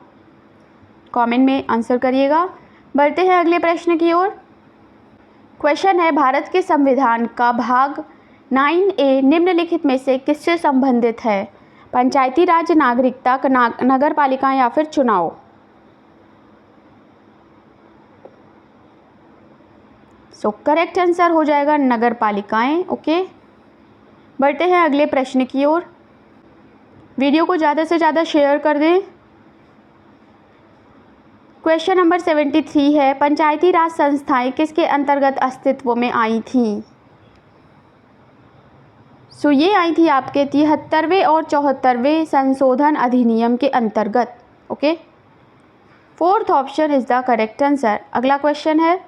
A: कमेंट में आंसर करिएगा। बढ़ते हैं अगले प्रश्न की ओर। क्वेश्चन है, भारत के संविधान का भाग 9A निम्नलिखित में से किससे संबंधित है? पंचायती राज, नागरिकता, नगर पालिका या फिर चुनाव? सो करेक्ट आंसर हो जाएगा नगर पालिकाएं। ओके, बढ़ते हैं अगले प्रश्न की ओर। वीडियो को ज़्यादा से ज़्यादा शेयर कर दें। क्वेश्चन नंबर 73 है, पंचायती राज संस्थाएं किसके अंतर्गत अस्तित्व में आई थीं? सो ये आई थी आपके 73वें और 74वें संशोधन अधिनियम के अंतर्गत। Okay, fourth option is the correct answer. अगला क्वेश्चन है,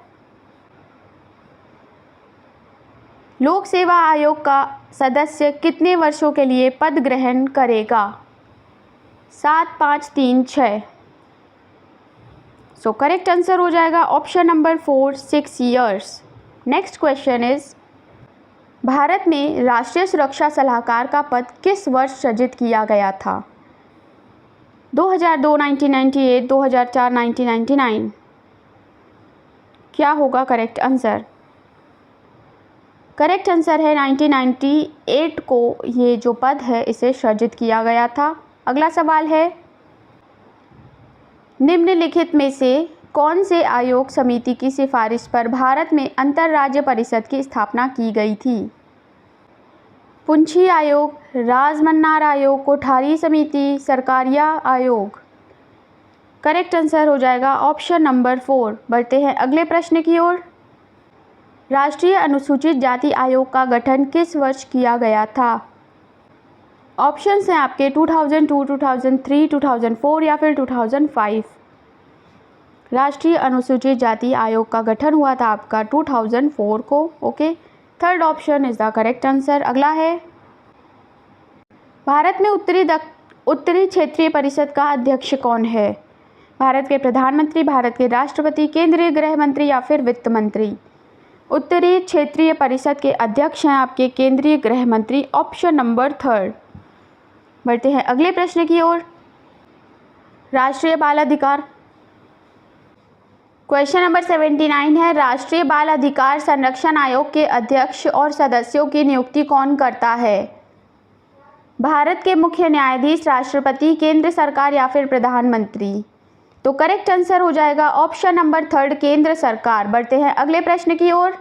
A: लोक सेवा आयोग का सदस्य कितने वर्षों के लिए पद ग्रहण करेगा? 7, 5, 3, 6? सो करेक्ट आंसर हो जाएगा option number 4, 6 years. Next question is, Bharat में राष्ट्रीय सुरक्षा सलाहकार का पद किस वर्ष सृजित किया गया था? 2002, 1998, 2004, 1999? क्या होगा करेक्ट आंसर? करेक्ट आंसर है 1998 को ये जो पद है इसे सृजित किया गया था। अगला सवाल है, निम्नलिखित में से कौन से आयोग समिति की सिफारिश पर भारत में अंतर्राज्य परिषद की स्थापना की गई थी? पुंछी आयोग, राजमन्नार आयोग, कोठारी समिति, सरकारिया आयोग? करेक्ट आंसर हो जाएगा ऑप्शन नंबर 4। बढ़ते हैं अगले प्रश्न की ओर। राष्ट्रीय अनुसूचित जाति आयोग का गठन किस वर्ष किया गया था? ऑप्शंस हैं आपके 2002, 2003, 2004 या फिर 2005? राष्ट्रीय अनुसूचित जाति आयोग का गठन हुआ था आपका 2004 को। Okay, third option is the correct answer. अगला है, भारत में उत्तरी क्षेत्रीय परिषद का अध्यक्ष कौन है? भारत के प्रधानमंत्री, भारत के राष्ट्रपति, केंद्रीय गृह मंत्री या फिर वित्त मंत्री? उत्तरी क्षेत्रीय परिषद के अध्यक्ष हैं आपके केंद्रीय गृह मंत्री। Option number 3। बढ़ते हैं अगले प्रश्न की ओर। राष्ट्रीय बाल अधिकार, क्वेश्चन नंबर 79 है, राष्ट्रीय बाल अधिकार संरक्षण आयोग के अध्यक्ष और सदस्यों की नियुक्ति कौन करता है? भारत के मुख्य न्यायाधीश, राष्ट्रपति, केंद्र सरकार या फिर प्रधानमंत्री? तो करेक्ट आंसर हो जाएगा ऑप्शन नंबर 3, केंद्र सरकार। बढ़ते हैं अगले प्रश्न की ओर।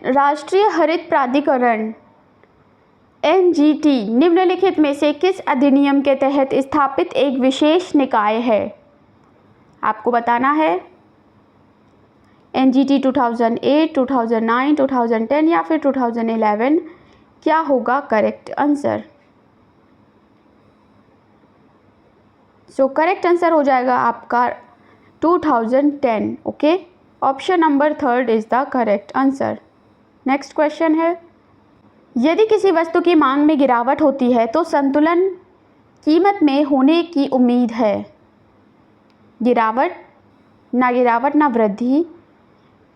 A: राष्ट्रीय हरित प्राधिकरण NGT निम्नलिखित में से किस अधिनियम के तहत स्थापित एक विशेष निकाय है? आपको बताना है NGT 2008, 2009, 2010 या फिर 2011? क्या होगा करेक्ट आंसर? सो करेक्ट आंसर हो जाएगा आपका 2010। Okay, option number 3 is the correct answer. Next question है, यदि किसी वस्तु की मांग में गिरावट होती है तो संतुलन कीमत में होने की उम्मीद है? गिरावट, ना वृद्धि,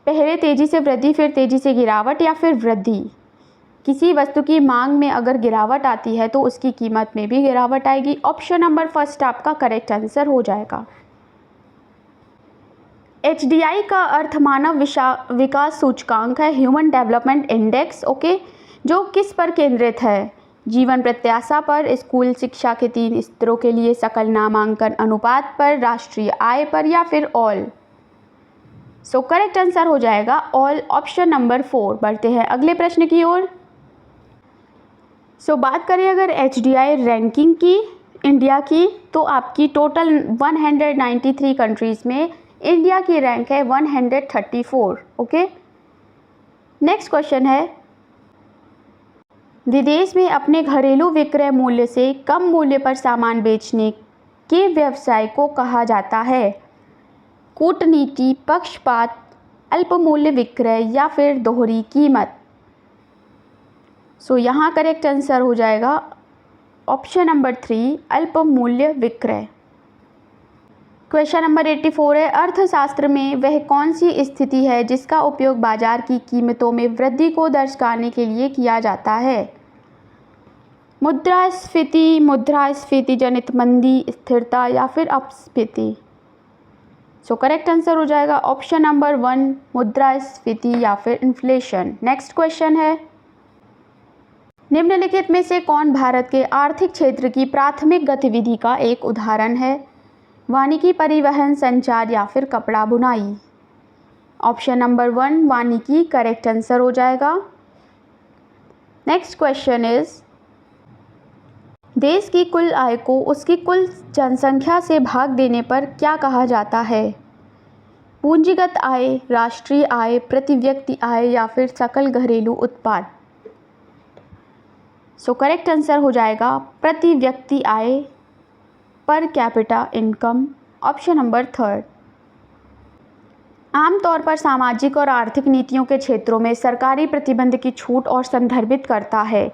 A: पहले तेज़ी से वृद्धि फिर तेज़ी से गिरावट या फिर वृद्धि? किसी वस्तु की मांग में अगर गिरावट आती है तो उसकी कीमत में भी गिरावट आएगी। ऑप्शन नंबर 1 आपका करेक्ट आंसर हो जाएगा। HDI का अर्थ मानव विकास सूचकांक है, ह्यूमन डेवलपमेंट इंडेक्स। ओके, जो किस पर केंद्रित है? जीवन प्रत्याशा पर, स्कूल शिक्षा के 3 स्तरों के लिए सकल नामांकन अनुपात पर, राष्ट्रीय आय पर या फिर ऑल। सो करेक्ट आंसर हो जाएगा ऑल, ऑप्शन नंबर 4। बढ़ते हैं अगले प्रश्न की ओर। सो बात करें अगर HDI रैंकिंग की इंडिया की, तो आपकी टोटल 193 कंट्रीज़ में इंडिया की रैंक है 134। ओके, नेक्स्ट क्वेश्चन है, विदेश में अपने घरेलू विक्रय मूल्य से कम मूल्य पर सामान बेचने के व्यवसाय को कहा जाता है? कूटनीति, पक्षपात, अल्प मूल्य विक्रय या फिर दोहरी कीमत। सो यहाँ करेक्ट आंसर हो जाएगा ऑप्शन नंबर 3, अल्प मूल्य विक्रय। क्वेश्चन नंबर 84 है, अर्थशास्त्र में वह कौन सी स्थिति है जिसका उपयोग बाजार की कीमतों में वृद्धि को दर्शाने के लिए किया जाता है? मुद्रास्फीति, मुद्रास्फीति जनित मंदी, स्थिरता या फिर अपस्फीति। सो करेक्ट आंसर हो जाएगा ऑप्शन नंबर 1, मुद्रास्फीति या फिर इन्फ्लेशन। नेक्स्ट क्वेश्चन है, निम्नलिखित में से कौन भारत के आर्थिक क्षेत्र की प्राथमिक गतिविधि का एक उदाहरण है? वानिकी, परिवहन, संचार या फिर कपड़ा बुनाई। ऑप्शन नंबर 1 वानिकी करेक्ट आंसर हो जाएगा। नेक्स्ट क्वेश्चन इज, देश की कुल आय को उसकी कुल जनसंख्या से भाग देने पर क्या कहा जाता है? पूंजीगत आय, राष्ट्रीय आय, प्रति व्यक्ति आय या फिर सकल घरेलू उत्पाद। सो करेक्ट आंसर हो जाएगा प्रति व्यक्ति आय, per capita income, option number 3। आमतौर पर सामाजिक और आर्थिक नीतियों के क्षेत्रों में सरकारी प्रतिबंध की छूट और संदर्भित करता है?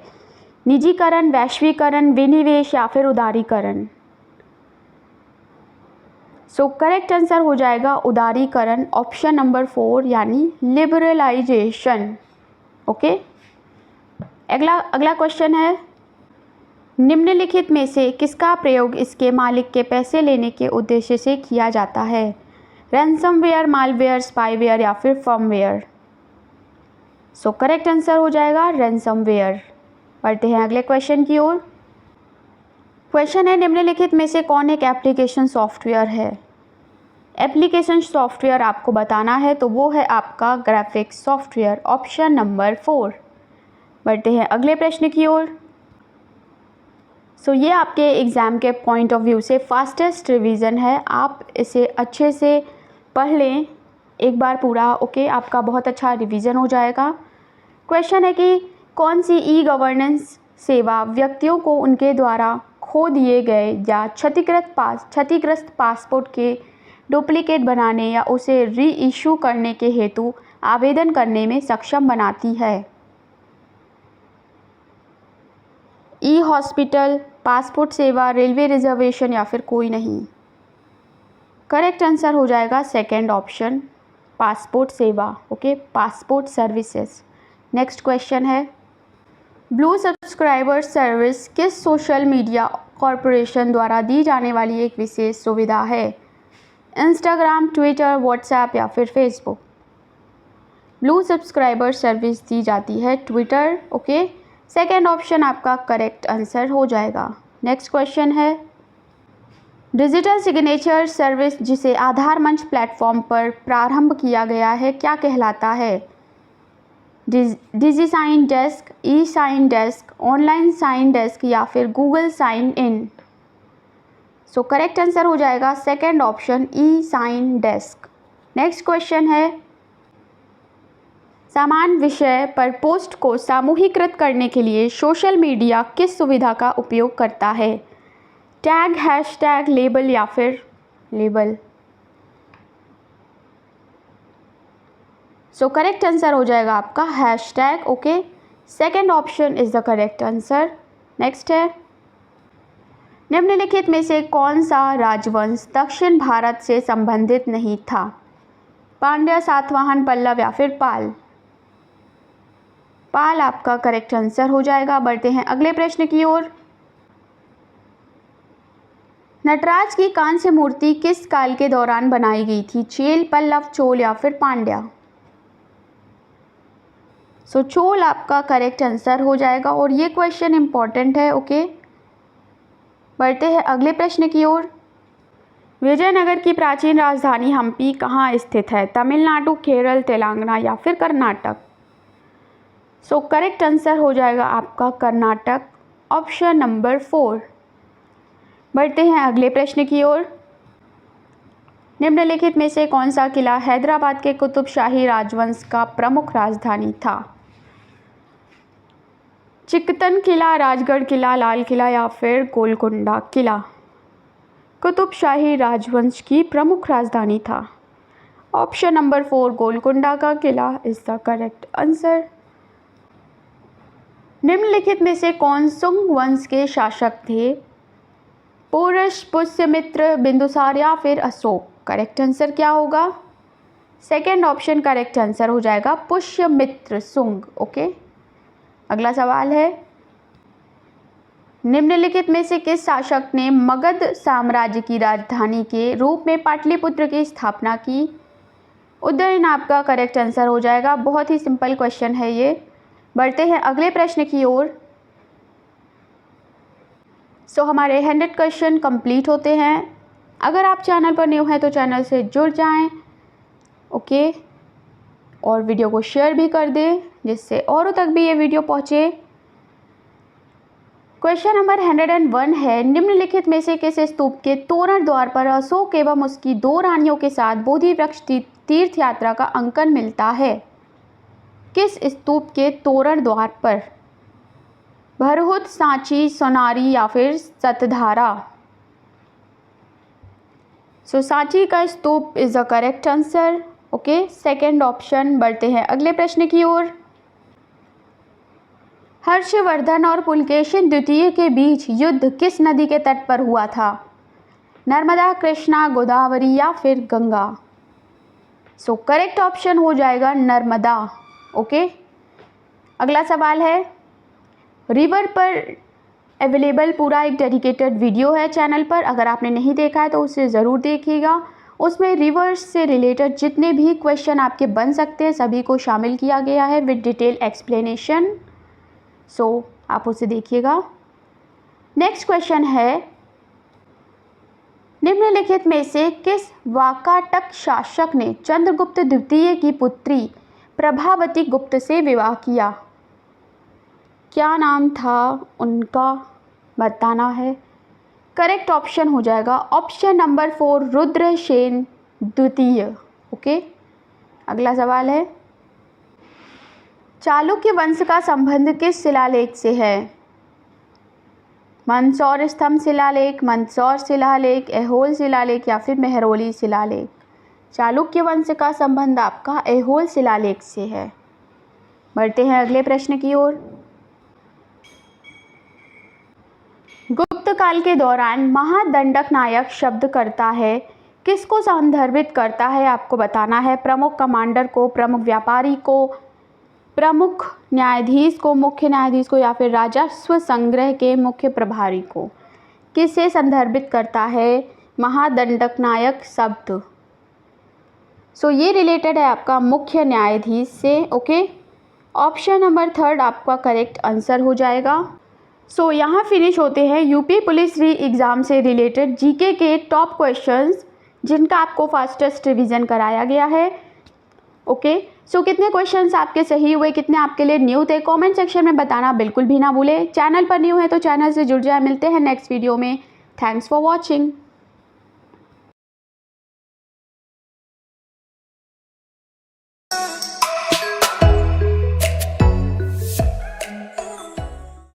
A: निजीकरण, वैश्वीकरण, विनिवेश या फिर उदारीकरण। सो करेक्ट आंसर हो जाएगा उदारीकरण, ऑप्शन नंबर 4 यानी लिबरलाइजेशन। ओके, अगला क्वेश्चन है, निम्नलिखित में से किसका प्रयोग इसके मालिक के पैसे लेने के उद्देश्य से किया जाता है? रैंसमवेयर, मालवेयर, स्पाईवेयर या फिर फर्मवेयर। सो करेक्ट आंसर हो जाएगा रैंसमवेयर। बढ़ते हैं अगले क्वेश्चन की ओर। क्वेश्चन है, निम्नलिखित में से कौन एक एप्लीकेशन सॉफ्टवेयर है? एप्लीकेशन सॉफ्टवेयर आपको बताना है तो वो है आपका ग्राफिक्स सॉफ्टवेयर, ऑप्शन नंबर 4। बढ़ते हैं अगले प्रश्न की ओर। सो ये आपके एग्ज़ाम के पॉइंट ऑफ व्यू से फास्टेस्ट रिवीजन है, आप इसे अच्छे से पढ़ लें एक बार पूरा। ओके, आपका बहुत अच्छा रिवीजन हो जाएगा। क्वेश्चन है कि कौन सी ई गवर्नेंस सेवा व्यक्तियों को उनके द्वारा खो दिए गए या क्षतिग्रस्त पासपोर्ट के डुप्लिकेट बनाने या उसे री इशू करने के हेतु आवेदन करने में सक्षम बनाती है? ई हॉस्पिटल, पासपोर्ट सेवा, रेलवे रिजर्वेशन या फिर कोई नहीं। करेक्ट आंसर हो जाएगा सेकंड ऑप्शन, पासपोर्ट सेवा। Okay, passport services. Next question है, ब्लू सब्सक्राइबर सर्विस किस सोशल मीडिया कॉरपोरेशन द्वारा दी जाने वाली एक विशेष सुविधा है? इंस्टाग्राम, ट्विटर, व्हाट्सएप या फिर फेसबुक। ब्लू सब्सक्राइबर सर्विस दी जाती है ट्विटर। ओके, सेकेंड ऑप्शन आपका करेक्ट आंसर हो जाएगा। नेक्स्ट क्वेश्चन है, डिजिटल सिग्नेचर सर्विस जिसे आधार मंच प्लेटफॉर्म पर प्रारंभ किया गया है क्या कहलाता है? Digi sign desk, e sign desk, online sign desk या फिर Google sign in. So correct answer हो जाएगा second option, e sign desk. Next question है, समान विषय पर पोस्ट को सामूहिकृत करने के लिए सोशल मीडिया किस सुविधा का उपयोग करता है? टैग, हैशटैग, लेबल या फिर लेबल। सो करेक्ट आंसर हो जाएगा आपका hashtag. Okay, second option is the correct answer. Next है, निम्नलिखित में से कौन सा राजवंश दक्षिण भारत से संबंधित नहीं था? पांड्य, सातवाहन, पल्लव या फिर पाल। पाल आपका करेक्ट आंसर हो जाएगा। बढ़ते हैं अगले प्रश्न की ओर। नटराज की कांस्य मूर्ति किस काल के दौरान बनाई गई थी? चेल, पल्लव, चोल या फिर पांड्या। सो चोल आपका करेक्ट आंसर हो जाएगा और ये क्वेश्चन इम्पॉर्टेंट है। ओके, बढ़ते हैं अगले प्रश्न की ओर। विजयनगर की प्राचीन राजधानी हम्पी कहाँ स्थित है? तमिलनाडु, केरल, तेलंगाना या फिर कर्नाटक? सो करेक्ट आंसर हो जाएगा आपका कर्नाटक, ऑप्शन नंबर 4। बढ़ते हैं अगले प्रश्न की ओर। निम्नलिखित में से कौन सा किला हैदराबाद के कुतुब शाही राजवंश का प्रमुख राजधानी था? चिकतन किला, राजगढ़ किला, लाल किला या फिर गोलकुंडा किला? कुतुब शाही राजवंश की प्रमुख राजधानी था, ऑप्शन नंबर 4 गोलकुंडा का किला इज द करेक्ट आंसर। निम्नलिखित में से कौन सुंग वंश के शासक थे? पोरस, पुष्यमित्र, बिंदुसार या फिर अशोक? करेक्ट आंसर क्या होगा? सेकेंड ऑप्शन करेक्ट आंसर हो जाएगा, पुष्यमित्र सुंग। ओके, अगला सवाल है, निम्नलिखित में से किस शासक ने मगध साम्राज्य की राजधानी के रूप में पाटलिपुत्र की स्थापना की? उदयन आपका करेक्ट आंसर हो जाएगा। बहुत ही सिंपल क्वेश्चन है ये। बढ़ते हैं अगले प्रश्न की ओर। सो हमारे 100 क्वेश्चन कंप्लीट होते हैं। अगर आप चैनल पर न्यू हैं तो चैनल से जुड़ जाएं। ओके, और वीडियो को शेयर भी कर दें जिससे औरों तक भी ये वीडियो पहुंचे। क्वेश्चन नंबर 101 है, निम्नलिखित में से किस स्तूप के तोरण द्वार पर अशोक एवं उसकी 2 रानियों के साथ बोधि वृक्ष तीर्थ यात्रा का अंकन मिलता है? किस स्तूप के तोरण द्वार पर? भरहुत, सांची, सोनारी या फिर सतधारा? सो सांची का स्तूप is the correct answer. Okay, second option. बढ़ते हैं अगले प्रश्न की ओर। हर्षवर्धन और पुलकेशिन द्वितीय के बीच युद्ध किस नदी के तट पर हुआ था? नर्मदा, कृष्णा, गोदावरी या फिर गंगा? सो करेक्ट ऑप्शन हो जाएगा नर्मदा। ओके, अगला सवाल है, रिवर पर अवेलेबल पूरा एक डेडिकेटेड वीडियो है चैनल पर, अगर आपने नहीं देखा है तो उसे ज़रूर देखिएगा। उसमें रिवर्स से रिलेटेड जितने भी क्वेश्चन आपके बन सकते हैं सभी को शामिल किया गया है विद डिटेल एक्सप्लेनेशन। सो आप उसे देखिएगा। नेक्स्ट क्वेश्चन है, निम्नलिखित में से किस वाकाटक शासक ने चंद्रगुप्त द्वितीय की पुत्री प्रभावती गुप्त से विवाह किया? क्या नाम था उनका, बताना है। करेक्ट ऑप्शन हो जाएगा ऑप्शन नंबर 4 रुद्रसेन द्वितीय। ओके, अगला सवाल है, चालुक्य वंश का संबंध किस शिलालेख से है? मंदसौर स्तंभ शिलालेख, मंदसौर शिलालेख, ऐहोल शिलालेख या फिर मेहरौली शिलालेख? चालुक्य वंश का संबंध आपका ऐहोल शिलालेख से है। बढ़ते हैं अगले प्रश्न की ओर। गुप्त काल के दौरान महादंडक नायक शब्द करता है किसको संदर्भित करता है? आपको बताना है। प्रमुख कमांडर को, प्रमुख व्यापारी को, प्रमुख न्यायाधीश को, मुख्य न्यायाधीश को या फिर राजस्व संग्रह के मुख्य प्रभारी को? किससे संदर्भित करता है महादंडक नायक शब्द? सो ये रिलेटेड है आपका मुख्य न्यायाधीश से। ओके, ऑप्शन नंबर 3 आपका करेक्ट आंसर हो जाएगा। सो यहाँ फिनिश होते हैं यूपी पुलिस री एग्ज़ाम से रिलेटेड जीके के टॉप क्वेश्चंस जिनका आपको फास्टेस्ट रिवीजन कराया गया है। ओके, सो कितने क्वेश्चंस आपके सही हुए, कितने आपके लिए न्यू थे, कमेंट सेक्शन में बताना बिल्कुल भी ना भूले। चैनल पर न्यू है तो चैनल से जुड़ जाए। मिलते हैं नेक्स्ट वीडियो में। Thanks for watching.